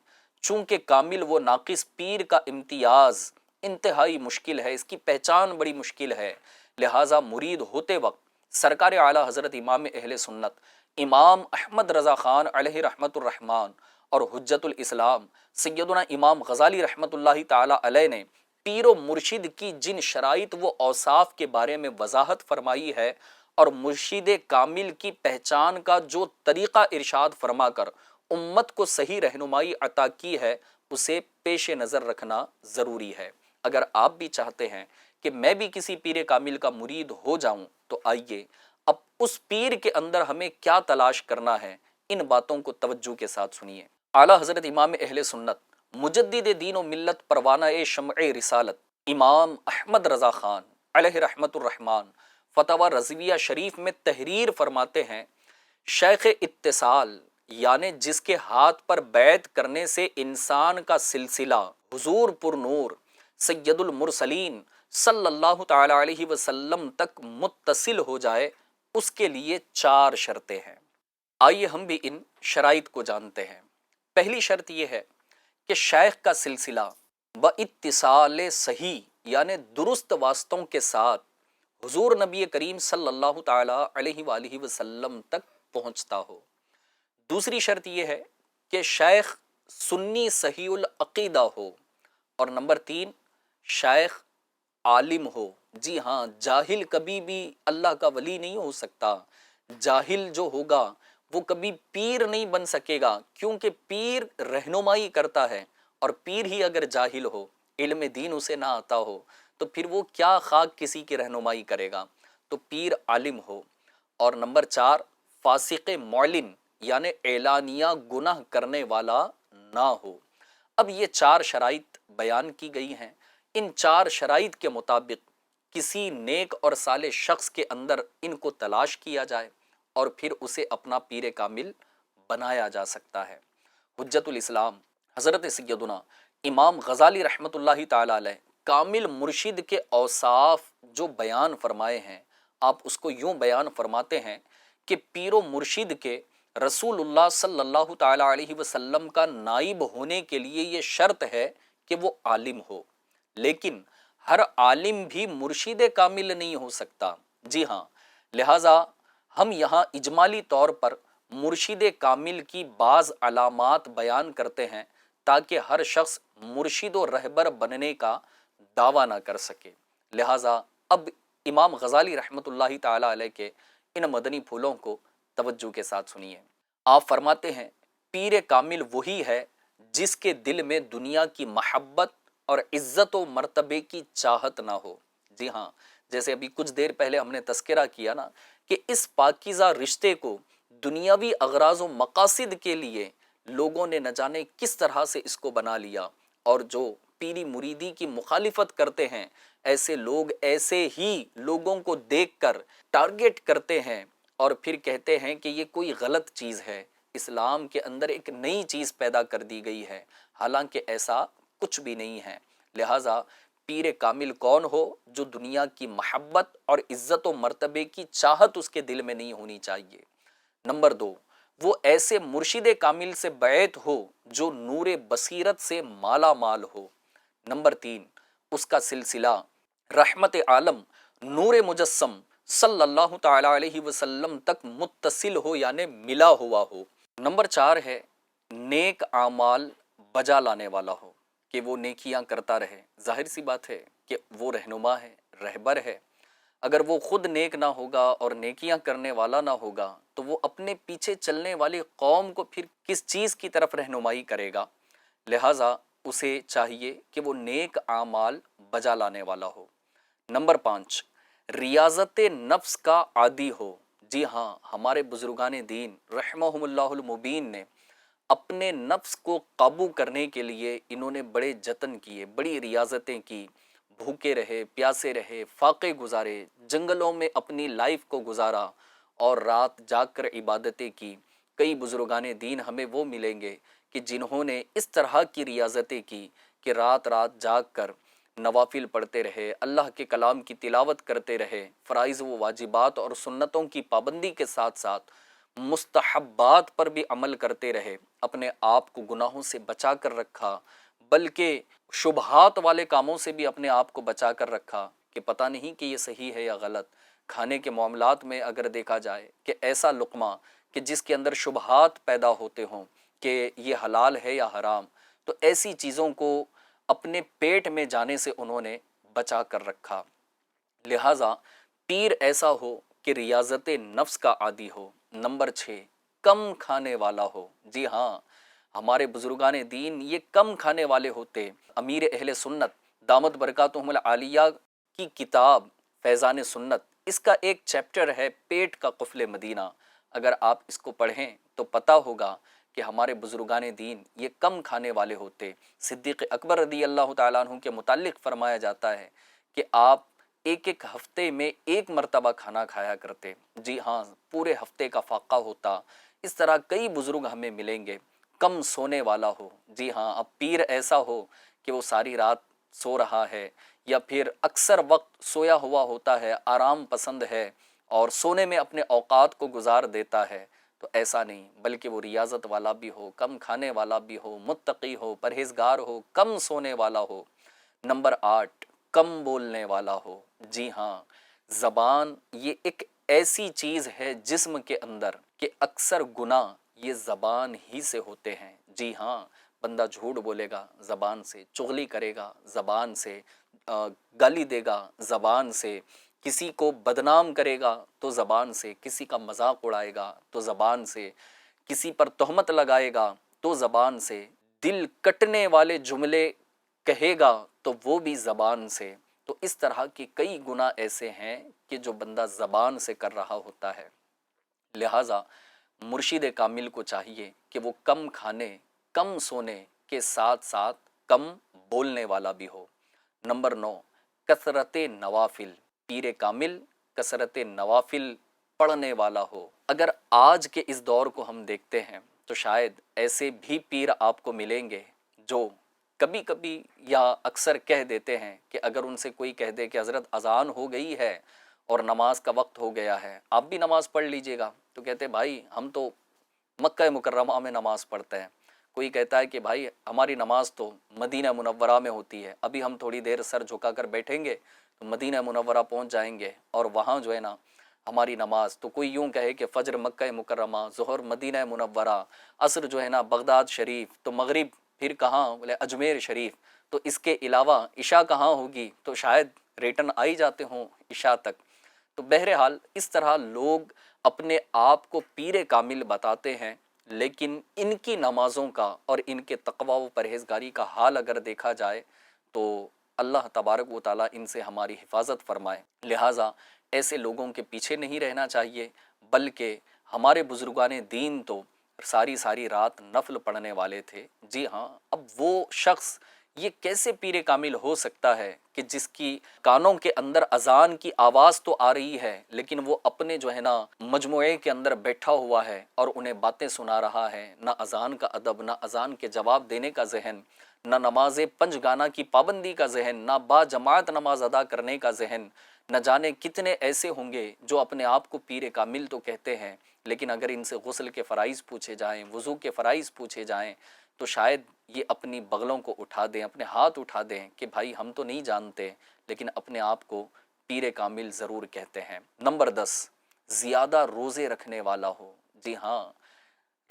چونکہ کامل و ناقص پیر کا امتیاز انتہائی مشکل ہے، اس کی پہچان بڑی مشکل ہے، لہٰذا مرید ہوتے وقت سرکار اعلیٰ حضرت امام اہل سنت امام احمد رضا خان علیہ رحمت الرحمن اور حجت الاسلام سیدنا امام غزالی رحمت اللہ تعالی علیہ نے پیر و مرشد کی جن شرائط و اوصاف کے بارے میں وضاحت فرمائی ہے اور مرشد کامل کی پہچان کا جو طریقہ ارشاد فرما کر امت کو صحیح رہنمائی عطا کی ہے، اسے پیش نظر رکھنا ضروری ہے۔ اگر آپ بھی چاہتے ہیں کہ میں بھی کسی پیر کامل کا مرید ہو جاؤں تو آئیے اب اس پیر کے اندر ہمیں کیا تلاش کرنا ہے، ان باتوں کو توجہ کے ساتھ سنیے۔ اعلیٰ حضرت امام اہل سنت مجدد دین و ملت پروانہ شمع رسالت امام احمد رضا خان علیہ رحمت الرحمن فتاوی رضویہ شریف میں تحریر فرماتے ہیں، شیخ اتصال یعنی جس کے ہاتھ پر بیعت کرنے سے انسان کا سلسلہ حضور پر نور سید المرسلین صلی اللہ تعالی علیہ وسلم تک متصل ہو جائے، اس کے لیے 4 شرطیں ہیں۔ آئیے ہم بھی ان شرائط کو جانتے ہیں۔ پہلی شرط یہ ہے کہ شیخ کا سلسلہ باتصال صحیح یعنی درست واسطوں کے ساتھ حضور نبی کریم صلی اللہ تعالی علیہ وآلہ وسلم تک پہنچتا ہو۔ دوسری شرط یہ ہے کہ شیخ سنی صحیح العقیدہ ہو، اور نمبر 3 شیخ عالم ہو۔ جی ہاں، جاہل کبھی بھی اللہ کا ولی نہیں ہو سکتا، جاہل جو ہوگا وہ کبھی پیر نہیں بن سکے گا، کیونکہ پیر رہنمائی کرتا ہے، اور پیر ہی اگر جاہل ہو، علم دین اسے نہ آتا ہو، تو پھر وہ کیا خاک کسی کی رہنمائی کرے گا۔ تو پیر عالم ہو، اور نمبر 4 فاسق معلن یعنی اعلانیہ گناہ کرنے والا نہ ہو۔ اب یہ 4 شرائط بیان کی گئی ہیں، ان 4 شرائط کے مطابق کسی نیک اور صالح شخص کے اندر ان کو تلاش کیا جائے اور پھر اسے اپنا پیر کامل بنایا جا سکتا ہے۔ حجت الاسلام حضرت سیدنا امام غزالی رحمۃ اللہ تعالی علیہ کامل مرشد کے اوصاف جو بیان فرمائے ہیں، آپ اس کو یوں بیان فرماتے ہیں کہ پیر و مرشد کے رسول اللہ صلی اللہ تعالی علیہ وسلم کا نائب ہونے کے لیے یہ شرط ہے کہ وہ عالم ہو، لیکن ہر عالم بھی مرشد کامل نہیں ہو سکتا۔ جی ہاں، لہٰذا ہم یہاں اجمالی طور پر مرشد کامل کی بعض علامات بیان کرتے ہیں تاکہ ہر شخص مرشد و رہبر بننے کا دعویٰ نہ کر سکے۔ لہٰذا اب امام غزالی رحمۃ اللہ تعالی علیہ کے ان مدنی پھولوں کو توجہ کے ساتھ سنیے۔ آپ فرماتے ہیں پیر کامل وہی ہے جس کے دل میں دنیا کی محبت اور عزت و مرتبے کی چاہت نہ ہو۔ جی ہاں، جیسے ابھی کچھ دیر پہلے ہم نے تذکرہ کیا نا کہ اس پاکیزہ رشتے کو دنیاوی اغراض و مقاصد کے لیے لوگوں نے نہ جانے کس طرح سے اس کو بنا لیا، اور جو پیری مریدی کی مخالفت کرتے ہیں ایسے لوگ ایسے ہی لوگوں کو دیکھ کر ٹارگٹ کرتے ہیں اور پھر کہتے ہیں کہ یہ کوئی غلط چیز ہے، اسلام کے اندر ایک نئی چیز پیدا کر دی گئی ہے، حالانکہ ایسا کچھ بھی نہیں ہے۔ لہٰذا پیر کامل کون ہو؟ جو دنیا کی محبت اور عزت و مرتبے کی چاہت اس کے دل میں نہیں ہونی چاہیے۔ نمبر 2، وہ ایسے مرشد کامل سے بیعت ہو جو نور بصیرت سے مالا مال ہو۔ نمبر 3، اس کا سلسلہ رحمت عالم نور مجسم صلی اللہ تعالی علیہ وسلم تک متصل ہو، یعنی ملا ہوا ہو۔ نمبر 4 ہے نیک اعمال بجا لانے والا ہو، کہ وہ نیکیاں کرتا رہے۔ ظاہر سی بات ہے کہ وہ رہنما ہے، رہبر ہے۔ اگر وہ خود نیک نہ ہوگا اور نیکیاں کرنے والا نہ ہوگا تو وہ اپنے پیچھے چلنے والی قوم کو پھر کس چیز کی طرف رہنمائی کرے گا؟ لہٰذا اسے چاہیے کہ وہ نیک اعمال بجا لانے والا ہو۔ نمبر 5، ریاضت نفس کا عادی ہو۔ جی ہاں، ہمارے بزرگان دین رحمہم اللہ المبین نے اپنے نفس کو قابو کرنے کے لیے انہوں نے بڑے جتن کیے، بڑی ریاضتیں کی، بھوکے رہے، پیاسے رہے، فاقے گزارے، جنگلوں میں اپنی لائف کو گزارا اور رات جاگ کر عبادتیں کی۔ کئی بزرگان دین ہمیں وہ ملیں گے کہ جنہوں نے اس طرح کی ریاضتیں کی کہ رات رات جاگ کر نوافل پڑھتے رہے، اللہ کے کلام کی تلاوت کرتے رہے، فرائض و واجبات اور سنتوں کی پابندی کے ساتھ ساتھ مستحبات پر بھی عمل کرتے رہے، اپنے آپ کو گناہوں سے بچا کر رکھا، بلکہ شبہات والے کاموں سے بھی اپنے آپ کو بچا کر رکھا کہ پتہ نہیں کہ یہ صحیح ہے یا غلط۔ کھانے کے معاملات میں اگر دیکھا جائے کہ ایسا لقمہ کہ جس کے اندر شبہات پیدا ہوتے ہوں کہ یہ حلال ہے یا حرام، تو ایسی چیزوں کو اپنے پیٹ میں جانے سے انہوں نے بچا کر رکھا۔ لہٰذا پیر ایسا ہو کہ ریاضت نفس کا عادی ہو۔ نمبر 6، کم کھانے والا ہو۔ جی ہاں، ہمارے بزرگان دین یہ کم کھانے والے ہوتے۔ امیر اہل سنت دامت برکاتہم العالیہ کی کتاب فیضان سنت، اس کا ایک چیپٹر ہے پیٹ کا قفل مدینہ۔ اگر آپ اس کو پڑھیں تو پتہ ہوگا کہ ہمارے بزرگان دین یہ کم کھانے والے ہوتے۔ صدیق اکبر رضی اللہ تعالیٰ عنہ کے متعلق فرمایا جاتا ہے کہ آپ ایک ایک ہفتے میں ایک مرتبہ کھانا کھایا کرتے۔ جی ہاں، پورے ہفتے کا فاقہ ہوتا۔ اس طرح کئی بزرگ ہمیں ملیں گے۔ کم سونے والا ہو۔ جی ہاں، اب پیر ایسا ہو کہ وہ ساری رات سو رہا ہے یا پھر اکثر وقت سویا ہوا ہوتا ہے، آرام پسند ہے اور سونے میں اپنے اوقات کو گزار دیتا ہے، تو ایسا نہیں، بلکہ وہ ریاضت والا بھی ہو، کم کھانے والا بھی ہو، متقی ہو، پرہیزگار ہو، کم سونے والا ہو۔ نمبر 8، کم بولنے والا ہو۔ جی ہاں، زبان یہ ایک ایسی چیز ہے جسم کے اندر کہ اکثر گناہ یہ زبان ہی سے ہوتے ہیں۔ جی ہاں، بندہ جھوٹ بولے گا زبان سے، چغلی کرے گا زبان سے، گالی دے گا زبان سے، کسی کو بدنام کرے گا تو زبان سے، کسی کا مذاق اڑائے گا تو زبان سے، کسی پر تہمت لگائے گا تو زبان سے، دل کٹنے والے جملے کہے گا تو وہ بھی زبان سے۔ تو اس طرح کے کئی گناہ ایسے ہیں کہ جو بندہ زبان سے کر رہا ہوتا ہے۔ لہٰذا مرشد کامل کو چاہیے کہ وہ کم کھانے، کم سونے کے ساتھ ساتھ کم بولنے والا بھی ہو۔ نمبر 9، کثرت نوافل۔ پیر کامل کثرت نوافل پڑھنے والا ہو۔ اگر آج کے اس دور کو ہم دیکھتے ہیں تو شاید ایسے بھی پیر آپ کو ملیں گے جو کبھی کبھی یا اکثر کہہ دیتے ہیں کہ اگر ان سے کوئی کہہ دے کہ حضرت اذان ہو گئی ہے اور نماز کا وقت ہو گیا ہے، آپ بھی نماز پڑھ لیجئے گا، تو کہتے بھائی ہم تو مکہ مکرمہ میں نماز پڑھتے ہیں۔ کوئی کہتا ہے کہ بھائی ہماری نماز تو مدینہ منورہ میں ہوتی ہے، ابھی ہم تھوڑی دیر سر جھکا کر بیٹھیں گے تو مدینہ منورہ پہنچ جائیں گے اور وہاں جو ہے نا ہماری نماز، تو کوئی یوں کہے کہ فجر مکہ مکرمہ، ظہر مدینہ منورہ، عصر جو ہے نا بغداد شریف، تو مغرب پھر کہاں؟ بولے اجمیر شریف، تو اس کے علاوہ عشاء کہاں ہوگی؟ تو شاید ریٹن آ ہی جاتے ہوں عشاء تک۔ تو بہرحال اس طرح لوگ اپنے آپ کو پیر کامل بتاتے ہیں، لیکن ان کی نمازوں کا اور ان کے تقوی و پرہیزگاری کا حال اگر دیکھا جائے تو اللہ تبارک و تعالیٰ ان سے ہماری حفاظت فرمائے۔ لہٰذا ایسے لوگوں کے پیچھے نہیں رہنا چاہیے، بلکہ ہمارے بزرگان دین تو ساری ساری رات نفل پڑھنے والے تھے۔ جی ہاں، اب وہ شخص یہ کیسے پیر کامل ہو سکتا ہے کہ جس کی کانوں کے اندر اذان کی آواز تو آ رہی ہے، لیکن وہ اپنے جو ہے نا مجموعے کے اندر بیٹھا ہوا ہے اور انہیں باتیں سنا رہا ہے، نہ اذان کا ادب، نہ اذان کے جواب دینے کا ذہن، نہ نماز پنج گانا کی پابندی کا ذہن، نہ با جماعت نماز ادا کرنے کا ذہن۔ نہ جانے کتنے ایسے ہوں گے جو اپنے آپ کو پیر کامل تو کہتے ہیں، لیکن اگر ان سے غسل کے فرائض پوچھے جائیں، وضو کے فرائض پوچھے جائیں، تو شاید یہ اپنی بغلوں کو اٹھا دیں، اپنے ہاتھ اٹھا دیں کہ بھائی ہم تو نہیں جانتے، لیکن اپنے آپ کو پیر کامل ضرور کہتے ہیں۔ نمبر 10، زیادہ روزے رکھنے والا ہو۔ جی ہاں،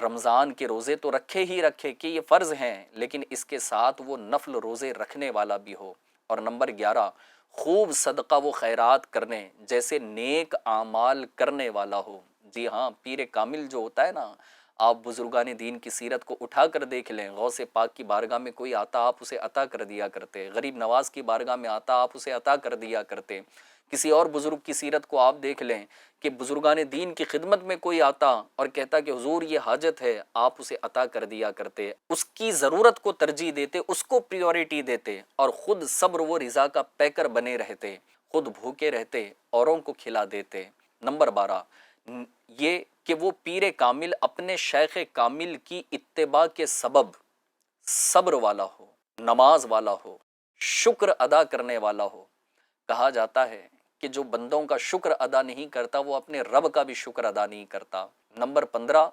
رمضان کے روزے تو رکھے ہی رکھے کہ یہ فرض ہیں، لیکن اس کے ساتھ وہ نفل روزے رکھنے والا بھی ہو۔ اور نمبر 11، خوب صدقہ و خیرات کرنے جیسے نیک اعمال کرنے والا ہو۔ جی ہاں، پیر کامل جو ہوتا ہے نا، آپ بزرگان دین کی سیرت کو اٹھا کر دیکھ لیں، غوث پاک کی بارگاہ میں کوئی آتا آپ اسے عطا کر دیا کرتے، غریب نواز کی بارگاہ میں آتا آپ اسے عطا کر دیا کرتے، کسی اور بزرگ کی سیرت کو آپ دیکھ لیں کہ بزرگان دین کی خدمت میں کوئی آتا اور کہتا کہ حضور یہ حاجت ہے، آپ اسے عطا کر دیا کرتے، اس کی ضرورت کو ترجیح دیتے، اس کو پریورٹی دیتے، اور خود صبر و رضا کا پیکر بنے رہتے، خود بھوکے رہتے، اوروں کو کھلا دیتے۔ نمبر 12، یہ کہ وہ پیر کامل اپنے شیخ کامل کی اتباع کے سبب صبر والا ہو، نماز والا ہو، شکر ادا کرنے والا ہو۔ کہا جاتا ہے کہ جو بندوں کا شکر ادا نہیں کرتا وہ اپنے رب کا بھی شکر ادا نہیں کرتا۔ نمبر 15،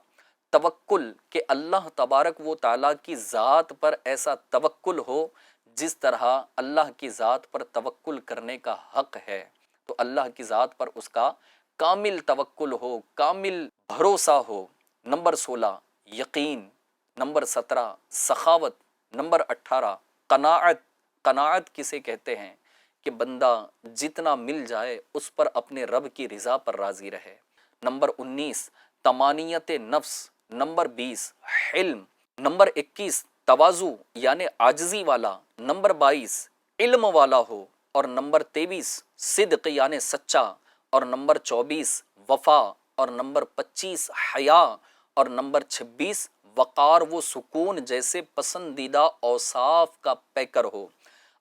توکل، کہ اللہ تبارک و تعالیٰ کی ذات پر ایسا توکل ہو جس طرح اللہ کی ذات پر توکل کرنے کا حق ہے، تو اللہ کی ذات پر اس کا کامل توکل ہو، کامل بھروسہ ہو۔ نمبر 16، یقین۔ نمبر 17، سخاوت۔ نمبر 18، قناعت۔ قناعت کسے کہتے ہیں؟ کہ بندہ جتنا مل جائے اس پر اپنے رب کی رضا پر راضی رہے۔ نمبر 19، طمانینت نفس۔ نمبر 20، حلم۔ نمبر 21، تواضع یعنی عاجزی والا۔ نمبر 22، علم والا ہو۔ اور نمبر 23، صدق یعنی سچا۔ اور نمبر 24، وفا۔ اور نمبر 25، حیا۔ اور نمبر 26، وقار و سکون جیسے پسندیدہ اوصاف کا پیکر ہو۔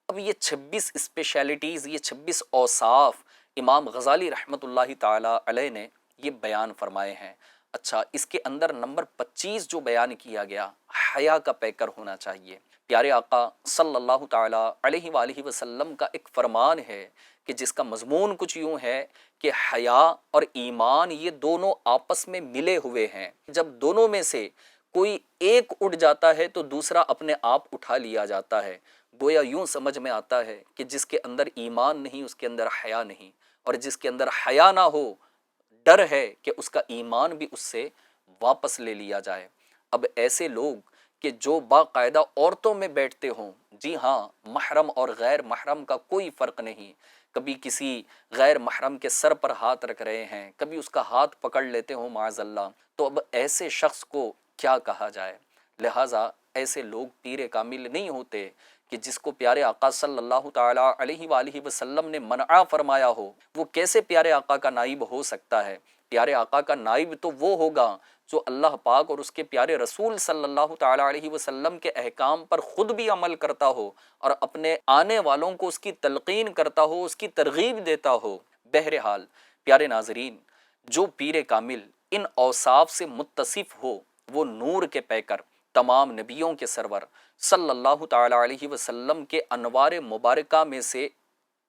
اب یہ 26 اسپیشلٹیز، یہ 26 اوصاف امام غزالی رحمۃ اللہ تعالی علیہ نے یہ بیان فرمائے ہیں۔ اچھا، اس کے اندر نمبر 25 جو بیان کیا گیا، حیا کا پیکر ہونا چاہیے۔ پیارے آقا صلی اللہ تعالی علیہ وآلہ وسلم کا ایک فرمان ہے کہ جس کا مضمون کچھ یوں ہے کہ حیا اور ایمان یہ دونوں آپس میں ملے ہوئے ہیں، جب دونوں میں سے کوئی ایک اٹھ جاتا ہے تو دوسرا اپنے آپ اٹھا لیا جاتا ہے۔ گویا یوں سمجھ میں آتا ہے کہ جس کے اندر ایمان نہیں اس کے اندر حیا نہیں، اور جس کے اندر حیا نہ ہو ڈر ہے کہ اس کا ایمان بھی اس سے واپس لے لیا جائے۔ اب ایسے لوگ کہ جو باقاعدہ عورتوں میں بیٹھتے ہوں، جی ہاں، محرم اور غیر محرم کا کوئی فرق نہیں، کبھی کسی غیر محرم کے سر پر ہاتھ رکھ رہے ہیں، کبھی اس کا ہاتھ پکڑ لیتے ہوں معاذ اللہ، تو اب ایسے شخص کو کیا کہا جائے؟ لہٰذا ایسے لوگ پیر کامل نہیں ہوتے کہ جس کو پیارے آقا صلی اللہ تعالی علیہ وآلہ وسلم نے منع فرمایا ہو، وہ کیسے پیارے آقا کا نائب ہو سکتا ہے؟ پیارے آقا کا نائب تو وہ ہوگا جو اللہ پاک اور اس کے پیارے رسول صلی اللہ تعالی علیہ وسلم کے احکام پر خود بھی عمل کرتا ہو اور اپنے آنے والوں کو اس کی تلقین کرتا ہو، اس کی ترغیب دیتا ہو۔ بہرحال پیارے ناظرین، جو پیر کامل ان اوصاف سے متصف ہو وہ نور کے پیکر تمام نبیوں کے سرور صلی اللہ تعالی علیہ وسلم کے انوار مبارکہ میں سے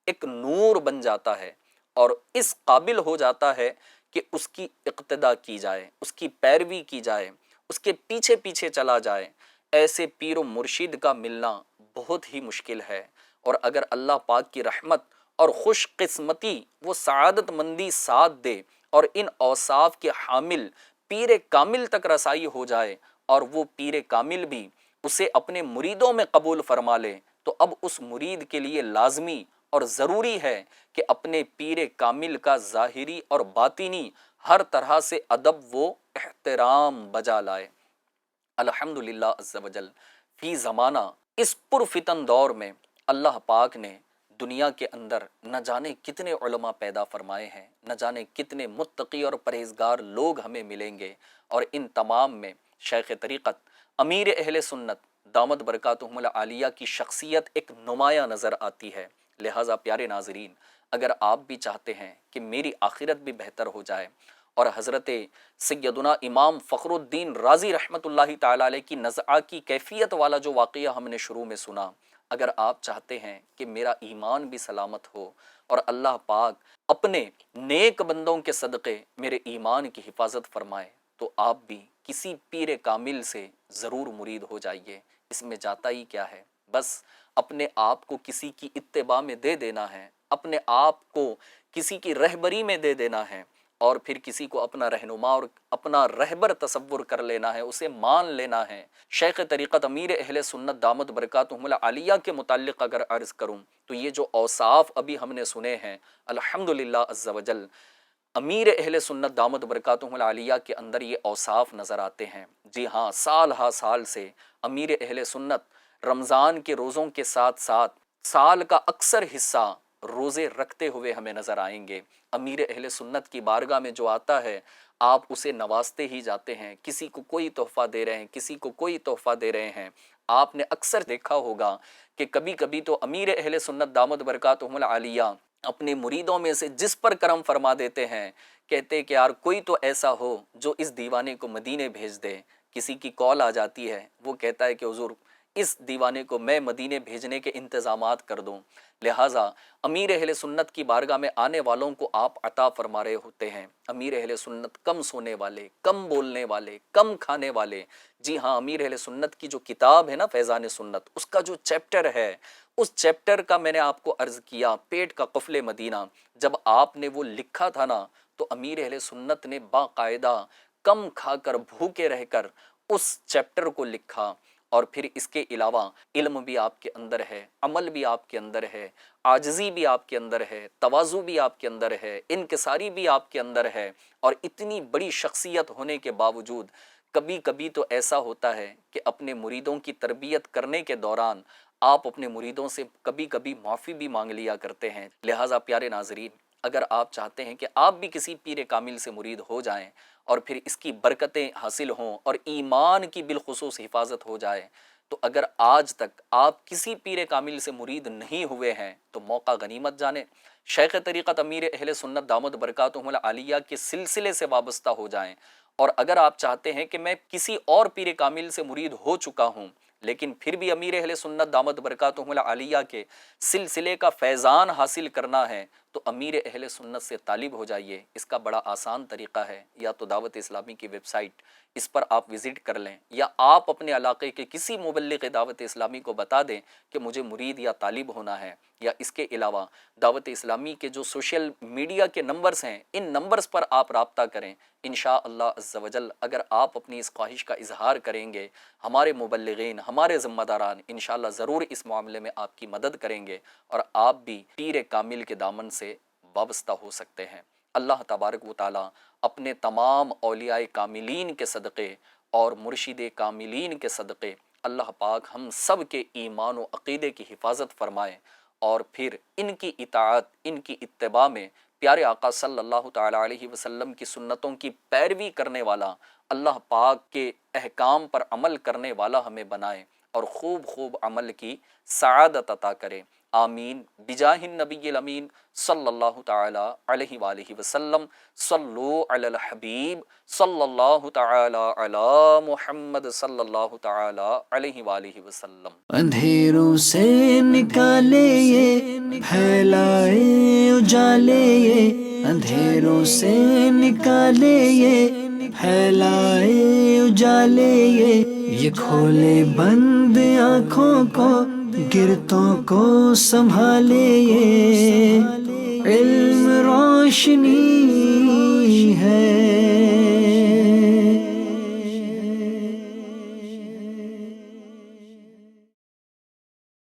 ایک نور بن جاتا ہے اور اس قابل ہو جاتا ہے کہ اس کی اقتدا کی جائے، اس کی پیروی کی جائے، اس کے پیچھے پیچھے چلا جائے۔ ایسے پیر و مرشد کا ملنا بہت ہی مشکل ہے، اور اگر اللہ پاک کی رحمت اور خوش قسمتی وہ سعادت مندی ساتھ دے اور ان اوصاف کے حامل پیر کامل تک رسائی ہو جائے اور وہ پیر کامل بھی اسے اپنے مریدوں میں قبول فرما لے، تو اب اس مرید کے لیے لازمی اور ضروری ہے کہ اپنے پیر کامل کا ظاہری اور باطنی ہر طرح سے ادب و احترام بجا لائے۔ الحمدللہ عز و جل فی زمانہ اس پرفتن دور میں اللہ پاک نے دنیا کے اندر نہ جانے کتنے علماء پیدا فرمائے ہیں، نہ جانے کتنے متقی اور پرہیزگار لوگ ہمیں ملیں گے، اور ان تمام میں شیخ طریقت امیر اہل سنت دامت برکاتہم العالیہ کی شخصیت ایک نمایاں نظر آتی ہے۔ لہٰذا پیارے ناظرین، اگر آپ بھی چاہتے ہیں کہ میری آخرت بھی بہتر ہو جائے اور حضرت سیدنا امام فخر الدین رازی رحمۃ اللہ تعالی علیہ کی نزعہ کی کیفیت والا جو واقعہ ہم نے شروع میں سنا، اگر آپ چاہتے ہیں کہ میرا ایمان بھی سلامت ہو اور اللہ پاک اپنے نیک بندوں کے صدقے میرے ایمان کی حفاظت فرمائے، تو آپ بھی کسی پیر کامل سے ضرور مرید ہو جائیے۔ اس میں جاتا ہی کیا ہے، بس اپنے آپ کو کسی کی اتباع میں دے دینا ہے، اپنے آپ کو کسی کی رہبری میں دے دینا ہے، اور پھر کسی کو اپنا رہنما اور اپنا رہبر تصور کر لینا ہے، اسے مان لینا ہے۔ شیخ طریقت امیر اہل سنت دامت برکاتہم العالیہ کے متعلق اگر عرض کروں تو یہ جو اوصاف ابھی ہم نے سنے ہیں، الحمدللہ عز و جل امیر اہل سنت دامت برکاتہم العالیہ کے اندر یہ اوصاف نظر آتے ہیں۔ جی ہاں، سال ہا سال سے امیر اہل سنت رمضان کے روزوں کے ساتھ ساتھ سال کا اکثر حصہ روزے رکھتے ہوئے ہمیں نظر آئیں گے۔ امیر اہل سنت کی بارگاہ میں جو آتا ہے آپ اسے نوازتے ہی جاتے ہیں، کسی کو کوئی تحفہ دے رہے ہیں، کسی کو کوئی تحفہ دے رہے ہیں۔ آپ نے اکثر دیکھا ہوگا کہ کبھی کبھی تو امیر اہل سنت دامت برکاتہم العالیہ اپنے مریدوں میں سے جس پر کرم فرما دیتے ہیں، کہتے کہ یار کوئی تو ایسا ہو جو اس دیوانے کو مدینے بھیج دے۔ کسی کی کال آ جاتی ہے، وہ کہتا ہے کہ حضور اس دیوانے کو میں مدینے بھیجنے کے انتظامات کر دوں۔ لہٰذا امیر اہل سنت کی بارگاہ میں آنے والوں کو آپ عطا فرما رہے ہوتے ہیں۔ امیر اہل سنت کم سونے والے، کم بولنے والے، کم کھانے والے۔ جی ہاں، امیر اہل سنت کی جو کتاب ہے نا فیضان سنت، اس کا جو چیپٹر ہے، اس چیپٹر کا میں نے آپ کو عرض کیا پیٹ کا قفل مدینہ، جب آپ نے وہ لکھا تھا نا تو امیر اہل سنت نے باقاعدہ کم کھا کر بھوکے رہ کر اس چیپٹر کو لکھا، اور پھر اس کے علاوہ علم بھی آپ کے اندر ہے، عمل بھی آپ کے اندر ہے، عاجزی بھی آپ کے اندر ہے، تواضع بھی آپ کے اندر ہے، انکساری بھی آپ کے اندر ہے، اور اتنی بڑی شخصیت ہونے کے باوجود کبھی کبھی تو ایسا ہوتا ہے کہ اپنے مریدوں کی تربیت کرنے کے دوران آپ اپنے مریدوں سے کبھی کبھی معافی بھی مانگ لیا کرتے ہیں۔ لہٰذا پیارے ناظرین، اگر آپ چاہتے ہیں کہ آپ بھی کسی پیر کامل سے مرید ہو جائیں اور پھر اس کی برکتیں حاصل ہوں اور ایمان کی بالخصوص حفاظت ہو جائے، تو اگر آج تک آپ کسی پیر کامل سے مرید نہیں ہوئے ہیں تو موقع غنیمت جانیں، شیخ طریقت امیر اہل سنت دامت برکاتہم العالیہ کے سلسلے سے وابستہ ہو جائیں۔ اور اگر آپ چاہتے ہیں کہ میں کسی اور پیر کامل سے مرید ہو چکا ہوں لیکن پھر بھی امیر اہل سنت دامت برکاتہم العالیہ کے سلسلے کا فیضان حاصل کرنا ہے تو امیر اہل سنت سے طالب ہو جائیے۔ اس کا بڑا آسان طریقہ ہے، یا تو دعوت اسلامی کی ویب سائٹ، اس پر آپ وزٹ کر لیں، یا آپ اپنے علاقے کے کسی مبلغ دعوت اسلامی کو بتا دیں کہ مجھے مرید یا طالب ہونا ہے، یا اس کے علاوہ دعوت اسلامی کے جو سوشل میڈیا کے نمبرز ہیں ان نمبرز پر آپ رابطہ کریں۔ انشاءاللہ عز و جل اگر آپ اپنی اس خواہش کا اظہار کریں گے، ہمارے مبلغین، ہمارے ذمہ داران انشاءاللہ ضرور اس معاملے میں آپ کی مدد کریں گے اور آپ بھی پیر کامل کے دامن سے وابستہ ہو سکتے ہیں۔ اللہ تبارک و تعالی اپنے تمام اولیاء کاملین کے صدقے اور مرشد کاملین کے صدقے اللہ پاک ہم سب کے ایمان و عقیدے کی حفاظت فرمائے، اور پھر ان کی اطاعت، ان کی اتباع میں پیارے آقا صلی اللہ تعالی علیہ وسلم کی سنتوں کی پیروی کرنے والا، اللہ پاک کے احکام پر عمل کرنے والا ہمیں بنائے اور خوب خوب عمل کی سعادت عطا کرے۔ آمین بجاہ النبی الامین صلی اللہ تعالی علیہ وآلہ وسلم صلو علی الحبیب صلی اللہ تعالی علی محمد صلی اللہ تعالی علیہ وآلہ وسلم۔ اندھیروں سے نکالے یہ پھیلائے اجالے یہ، اندھیروں سے نکالے یہ پھیلائے اجالے یہ کھولے بند آنکھوں کو گرتوں کو سنبھالے یہ علم روشنی